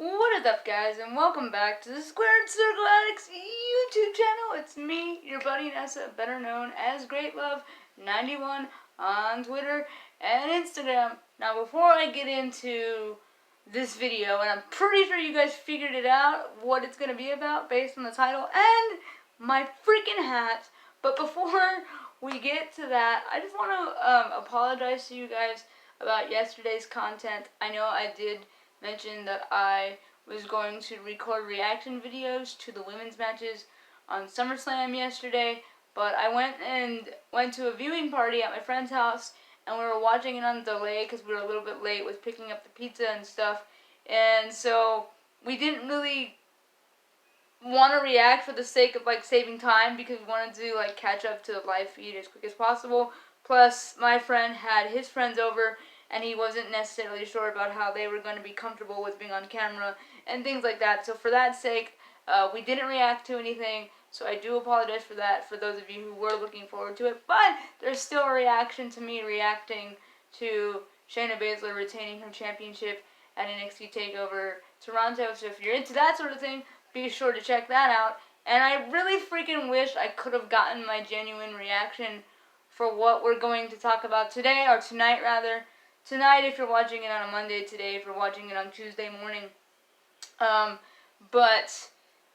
What is up, guys, and welcome back to the Squared Circle Addicts YouTube channel. It's me, your buddy Nessa, better known as GreatLove91 on Twitter and Instagram. Now, before I get into this video, and I'm pretty sure you guys figured it out, what it's going to be about based on the title and my freaking hat, but before we get to that, I just want to apologize to you guys about yesterday's content. I know I did mention that I was going to record reaction videos to the women's matches on SummerSlam yesterday, but I went to a viewing party at my friend's house, and we were watching it on delay because we were a little bit late with picking up the pizza and stuff, and so we didn't really want to react for the sake of saving time because we wanted to catch up to the live feed as quick as possible. Plus, my friend had his friends over, and he wasn't necessarily sure about how they were going to be comfortable with being on camera and things like that. So for that sake, we didn't react to anything, so I do apologize for that for those of you who were looking forward to it. But there's still a reaction to me reacting to Shayna Baszler retaining her championship at NXT TakeOver Toronto. So if you're into that sort of thing, be sure to check that out. And I really freaking wish I could have gotten my genuine reaction for what we're going to talk about today, or tonight rather. Tonight if you're watching it on a Monday, today if you're watching it on Tuesday morning. But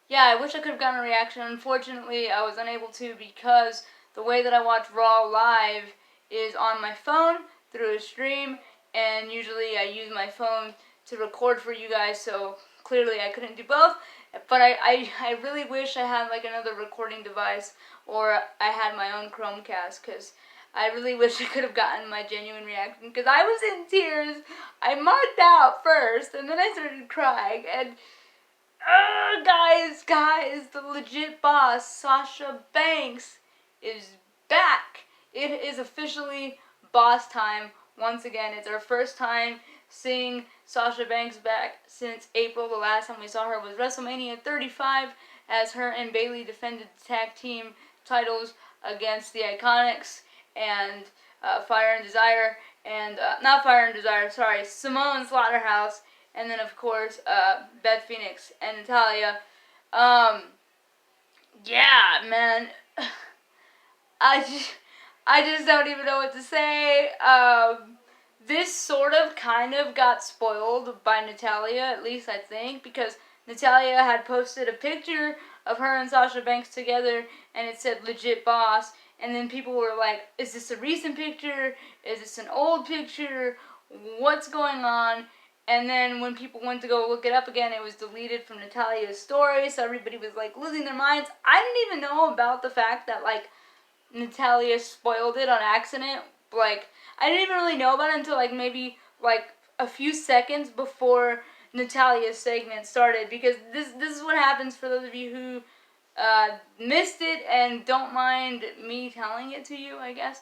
yeah, I wish I could have gotten a reaction. Unfortunately, I was unable to because the way that I watch Raw live is on my phone through a stream, and usually I use my phone to record for you guys, so clearly I couldn't do both. But I really wish I had another recording device, or I had my own Chromecast, because I really wish I could have gotten my genuine reaction, because I was in tears. I marked out first, and then I started crying, and guys, the legit boss, Sasha Banks, is back. It is officially boss time once again. It's our first time seeing Sasha Banks back since April. The last time we saw her was WrestleMania 35, as her and Bayley defended the tag team titles against the Iconics and Fire and Desire, and not Fire and Desire, sorry, Simone Slaughterhouse, and then of course Beth Phoenix and Natalya. Yeah, man, I just don't even know what to say. This sort of kind of got spoiled by Natalya, at least I think, because Natalya had posted a picture of her and Sasha Banks together, and it said legit boss, and then people were like, is this a recent picture? Is this an old picture? What's going on? And then when people went to go look it up again, it was deleted from Natalya's story, so everybody was losing their minds. I didn't even know about the fact that Natalya spoiled it on accident. I didn't even really know about it until maybe a few seconds before Natalya's segment started, because this is what happens for those of you who missed it and don't mind me telling it to you, I guess.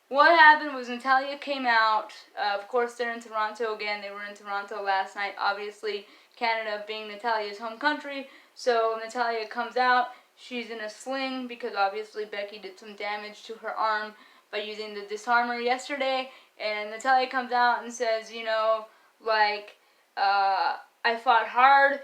What happened was Natalya came out. Of course, they're in Toronto again. They were in Toronto last night. Obviously, Canada being Natalya's home country. So Natalya comes out. She's in a sling because obviously Becky did some damage to her arm by using the disarmer yesterday. And Natalya comes out and says, I fought hard,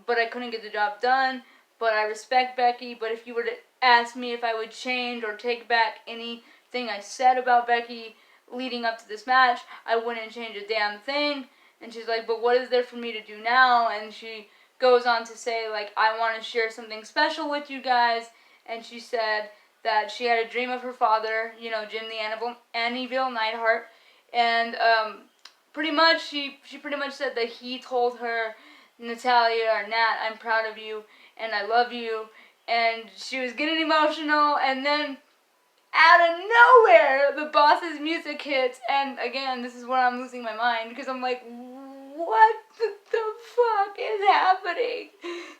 but I couldn't get the job done. But I respect Becky. But if you were to ask me if I would change or take back anything I said about Becky leading up to this match, I wouldn't change a damn thing. And she's like, but what is there for me to do now? And she goes on to say, I want to share something special with you guys. And she said that she had a dream of her father, Jim the Anvil Neidhart. And pretty much, she pretty much said that he told her, Natalya, or Nat, I'm proud of you, and I love you. And she was getting emotional, and then out of nowhere, the boss's music hits, and again, this is where I'm losing my mind, because I'm like, what the fuck is happening?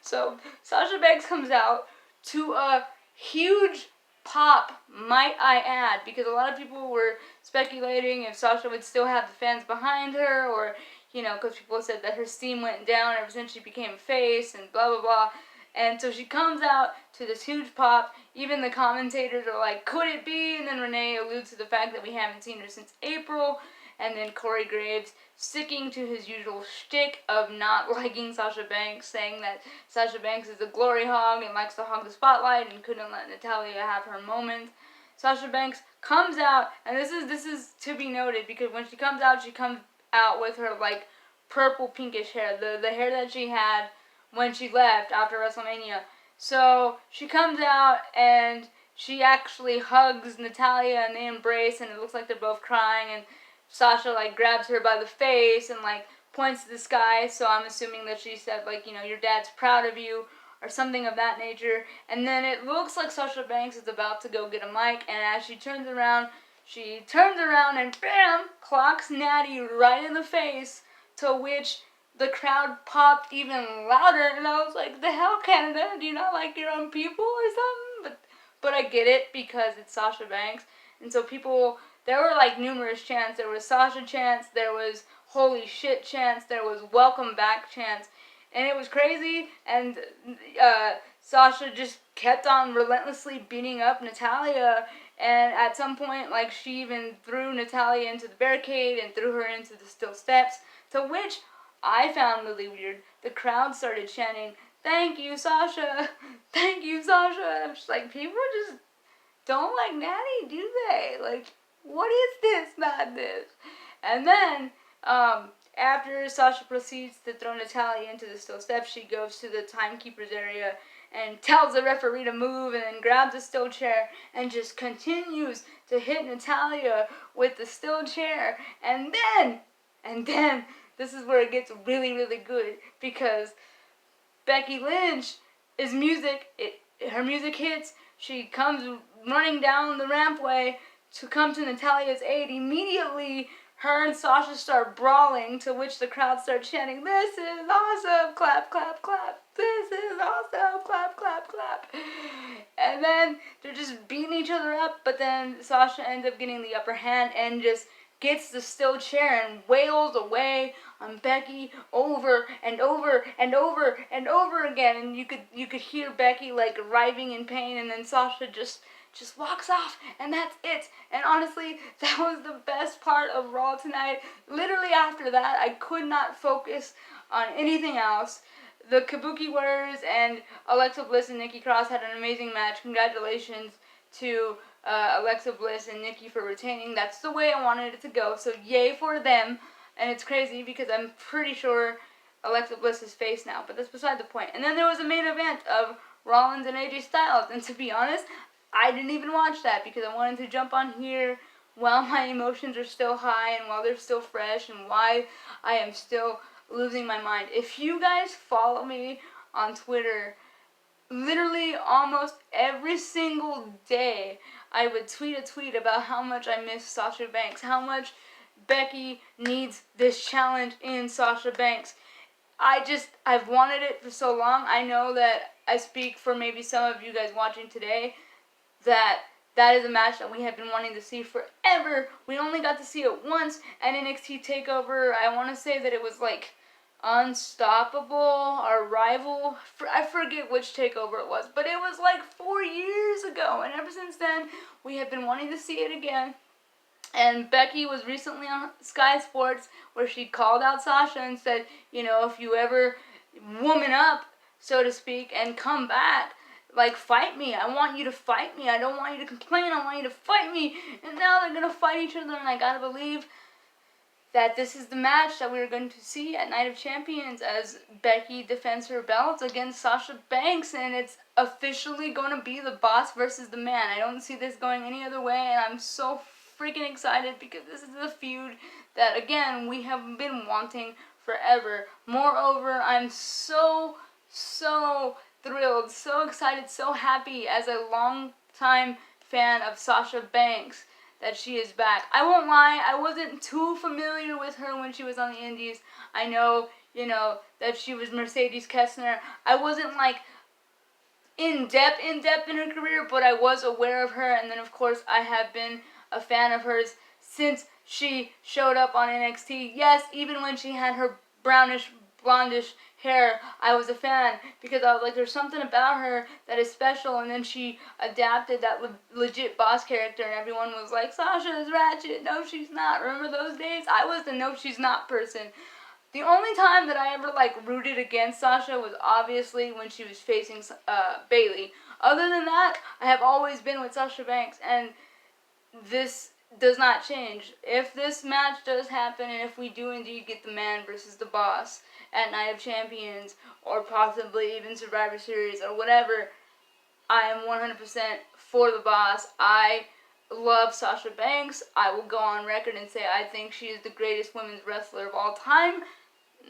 So, Sasha Banks comes out to a huge pop, might I add, because a lot of people were speculating if Sasha would still have the fans behind her, or, because people said that her steam went down ever since she became a face, and blah, blah, blah. And so she comes out to this huge pop. Even the commentators are like, could it be? And then Renee alludes to the fact that we haven't seen her since April. And then Corey Graves sticking to his usual shtick of not liking Sasha Banks, saying that Sasha Banks is a glory hog and likes to hog the spotlight and couldn't let Natalya have her moment. Sasha Banks comes out, and this is to be noted, because when she comes out with her like purple pinkish hair, the hair that she had when she left after WrestleMania. So she comes out and she actually hugs Natalya and they embrace, and it looks like they're both crying, and Sasha like grabs her by the face and like points to the sky, so I'm assuming that she said like, you know, your dad's proud of you or something of that nature. And then it looks like Sasha Banks is about to go get a mic, and as she turns around and bam, clocks Natty right in the face, to which the crowd popped even louder, and I was like, the hell, Canada, do you not like your own people or something? But I get it, because it's Sasha Banks, and so people, there were like numerous chants. There was Sasha chants, there was holy shit chants, there was welcome back chants, and it was crazy, and Sasha just kept on relentlessly beating up Natalya, and at some point, like, she even threw Natalya into the barricade and threw her into the steel steps, to which I found really weird. The crowd started chanting, "Thank you, Sasha! Thank you, Sasha!" I'm just like, people just don't like Natty, do they? Like, what is this madness? And then, after Sasha proceeds to throw Natalya into the steel steps, she goes to the timekeeper's area and tells the referee to move, and then grabs a steel chair and just continues to hit Natalya with the steel chair. And then, this is where it gets really, really good, because Becky Lynch her music hits, she comes running down the rampway to come to Natalya's aid. Immediately, her and Sasha start brawling, to which the crowd starts chanting, "This is awesome! Clap, clap, clap! This is awesome! Clap, clap, clap!" And then they're just beating each other up, but then Sasha ends up getting the upper hand and just gets the steel chair and wails away on Becky over and over and over and over again, and you could hear Becky like writhing in pain, and then Sasha just walks off, and that's it. And honestly, that was the best part of Raw tonight. Literally after that, I could not focus on anything else. The Kabuki Warriors and Alexa Bliss and Nikki Cross had an amazing match. Congratulations to Alexa Bliss and Nikki for retaining. That's the way I wanted it to go, so yay for them. And it's crazy because I'm pretty sure Alexa Bliss is face now, but that's beside the point. And then there was a main event of Rollins and AJ Styles, and to be honest, I didn't even watch that because I wanted to jump on here while my emotions are still high and while they're still fresh and why I am still losing my mind. If you guys follow me on Twitter, literally almost every single day I would tweet a tweet about how much I miss Sasha Banks, how much Becky needs this challenge in Sasha Banks. I've wanted it for so long. I know that I speak for maybe some of you guys watching today, that is a match that we have been wanting to see forever. We only got to see it once at NXT TakeOver. I want to say that it was like Unstoppable, our rival. I forget which TakeOver it was, but it was like 4 years ago, and ever since then, we have been wanting to see it again. And Becky was recently on Sky Sports where she called out Sasha and said, you know, if you ever woman up, so to speak, and come back, like, fight me. I want you to fight me. I don't want you to complain. I want you to fight me. And now they're going to fight each other, and I gotta believe that this is the match that we're going to see at Night of Champions as Becky defends her belt against Sasha Banks, and it's officially going to be the boss versus the man. I don't see this going any other way, and I'm so freaking excited because this is a feud that, again, we have been wanting forever. Moreover, I'm so thrilled, so excited, so happy as a long-time fan of Sasha Banks that she is back. I won't lie, I wasn't too familiar with her when she was on the Indies. I know, you know, that she was Mercedes Kessner. I wasn't, like, in depth in her career, but I was aware of her, and then, of course, I have been a fan of hers since she showed up on NXT. Yes, even when she had her brownish blondish hair, I was a fan because I was like, there's something about her that is special. And then she adapted that legit boss character, and everyone was like, Sasha is ratchet. No, she's not. Remember those days? I was the no, she's not person. The only time that I ever like rooted against Sasha was obviously when she was facing Bayley. Other than that, I have always been with Sasha Banks, and this does not change. If this match does happen, and if we do indeed get the man versus the boss at Night of Champions, or possibly even Survivor Series, or whatever, I am 100% for the boss. I love Sasha Banks. I will go on record and say I think she is the greatest women's wrestler of all time.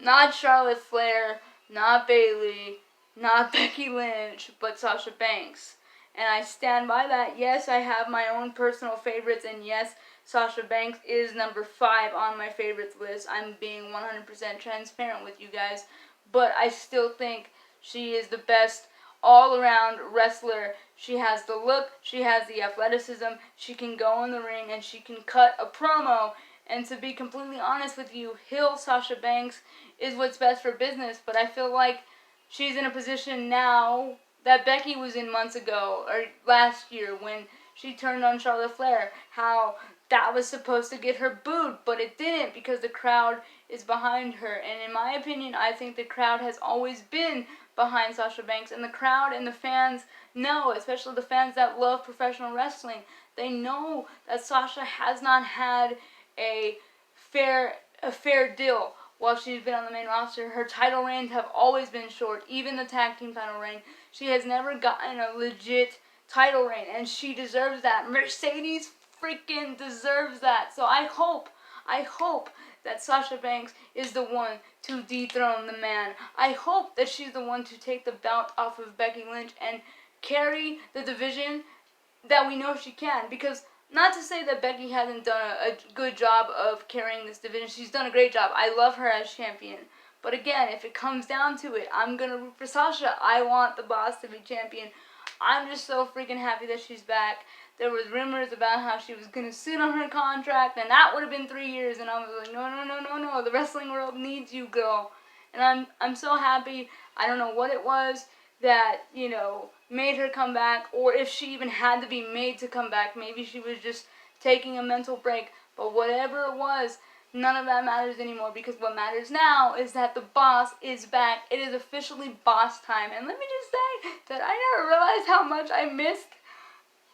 Not Charlotte Flair, not Bayley, not Becky Lynch, but Sasha Banks. And I stand by that. Yes, I have my own personal favorites, and yes, Sasha Banks is number 5 on my favorites list. I'm being 100% transparent with you guys, but I still think she is the best all-around wrestler. She has the look, she has the athleticism, she can go in the ring, and she can cut a promo. And to be completely honest with you, heel Sasha Banks is what's best for business, but I feel like she's in a position now that Becky was in months ago, or last year, when she turned on Charlotte Flair, how that was supposed to get her booed, but it didn't because the crowd is behind her. And in my opinion, I think the crowd has always been behind Sasha Banks, and the crowd and the fans know, especially the fans that love professional wrestling, they know that Sasha has not had a fair deal while she's been on the main roster. Her title reigns have always been short, even the tag team title reign. She has never gotten a legit title reign, and she deserves that. Mercedes freaking deserves that. So I hope that Sasha Banks is the one to dethrone the man. I hope that she's the one to take the belt off of Becky Lynch and carry the division that we know she can, because not to say that Becky hasn't done a good job of carrying this division. She's done a great job. I love her as champion. But again, if it comes down to it, I'm going to root for Sasha. I want the boss to be champion. I'm just so freaking happy that she's back. There was rumors about how she was going to sit on her contract, and that would have been 3 years. And I was like, no. The wrestling world needs you, girl. And I'm so happy. I don't know what it was that, made her come back, or if she even had to be made to come back. Maybe she was just taking a mental break. But whatever it was, none of that matters anymore, because what matters now is that the boss is back. It is officially boss time. And let me just say that I never realized how much I missed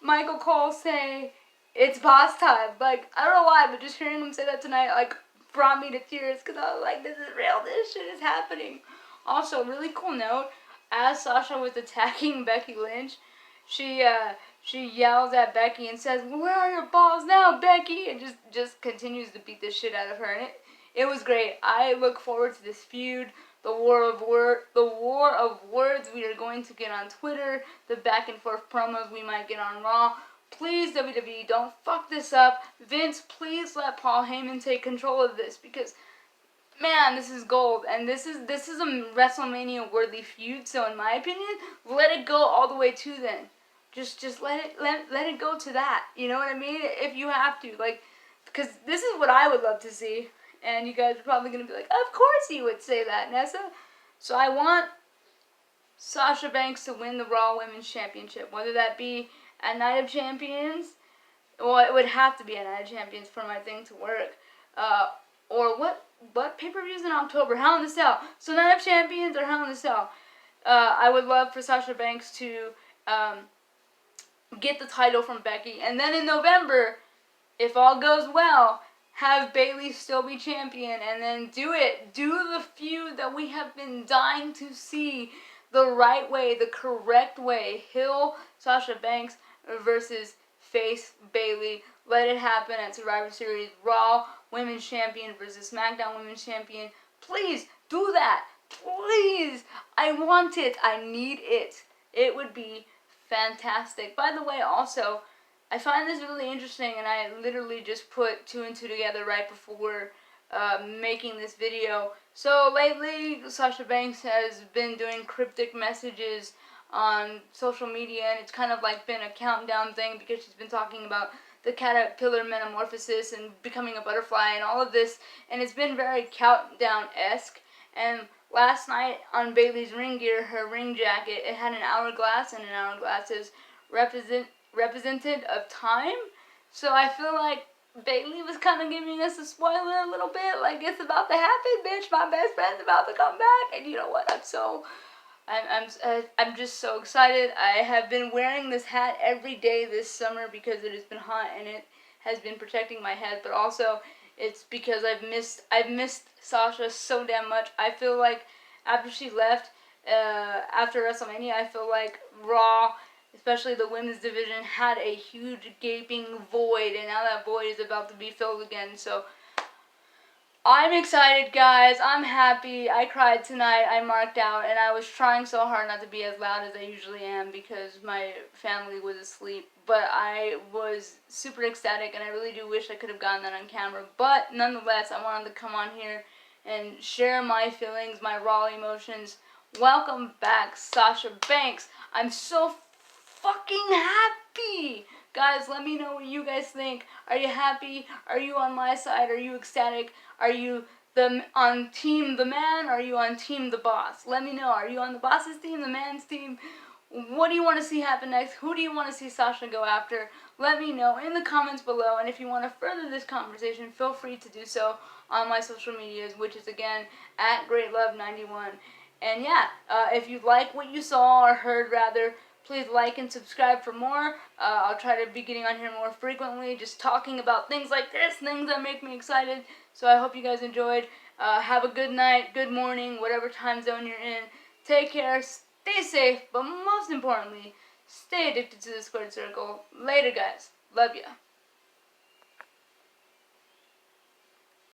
Michael Cole say, it's boss time. Like, I don't know why, but just hearing him say that tonight, brought me to tears, because I was like, this is real, this shit is happening. Also, really cool note, as Sasha was attacking Becky Lynch, she yells at Becky and says, where are your balls now, Becky? And just continues to beat the shit out of her. And it was great. I look forward to this feud, the war of words we are going to get on Twitter, the back and forth promos we might get on Raw. Please, WWE, don't fuck this up. Vince, please let Paul Heyman take control of this, because man, this is gold, and this is a WrestleMania worthy feud. So in my opinion, let it go all the way to then. Just let it go to that. You know what I mean? If you have to, because this is what I would love to see, and you guys are probably gonna be like, of course you would say that, Nessa. So I want Sasha Banks to win the Raw Women's Championship, whether that be at Night of Champions. Well, it would have to be at Night of Champions for my thing to work. Or what pay-per-views in October? Hell in the Cell. So Night of Champions or Hell in the Cell. I would love for Sasha Banks to get the title from Becky. And then in November, if all goes well, have Bayley still be champion. And then do the feud that we have been dying to see the right way, the correct way. Heel Sasha Banks versus face Bayley. Let it happen at Survivor Series. Raw Women's Champion versus SmackDown Women's Champion. Please do that. Please. I want it. I need it. It would be fantastic. By the way, also, I find this really interesting, and I literally just put 2 and 2 together right before making this video. So lately, Sasha Banks has been doing cryptic messages on social media, and it's kind of been a countdown thing, because she's been talking about the caterpillar metamorphosis and becoming a butterfly and all of this, and it's been very countdown-esque. And last night on Bayley's ring gear, her ring jacket, it had an hourglass, and an hourglass is representative of time. So I feel like Bayley was kind of giving us a spoiler a little bit, like it's about to happen, bitch. My best friend's about to come back, and you know what? I'm just so excited. I have been wearing this hat every day this summer because it has been hot and it has been protecting my head, but also it's because I've missed Sasha so damn much. I feel like after she left, after WrestleMania, I feel like Raw, especially the women's division, had a huge gaping void, and now that void is about to be filled again. So I'm excited, guys. I'm happy. I cried tonight. I marked out, and I was trying so hard not to be as loud as I usually am because my family was asleep. But I was super ecstatic, and I really do wish I could have gotten that on camera. But nonetheless, I wanted to come on here and share my feelings, my raw emotions. Welcome back, Sasha Banks. I'm so fucking happy. Guys, let me know what you guys think. Are you happy? Are you on my side? Are you ecstatic? Are you on team the man? Or are you on team the boss? Let me know. Are you on the boss's team, the man's team? What do you want to see happen next? Who do you want to see Sasha go after? Let me know in the comments below. And if you want to further this conversation, feel free to do so on my social medias, which is again at GreatLove91. And yeah, if you like what you saw or heard rather, please like and subscribe for more. I'll try to be getting on here more frequently, just talking about things like this, things that make me excited. So I hope you guys enjoyed. Have a good night, good morning, whatever time zone you're in. Take care, stay safe, but most importantly, stay addicted to the squared circle. Later, guys. Love ya.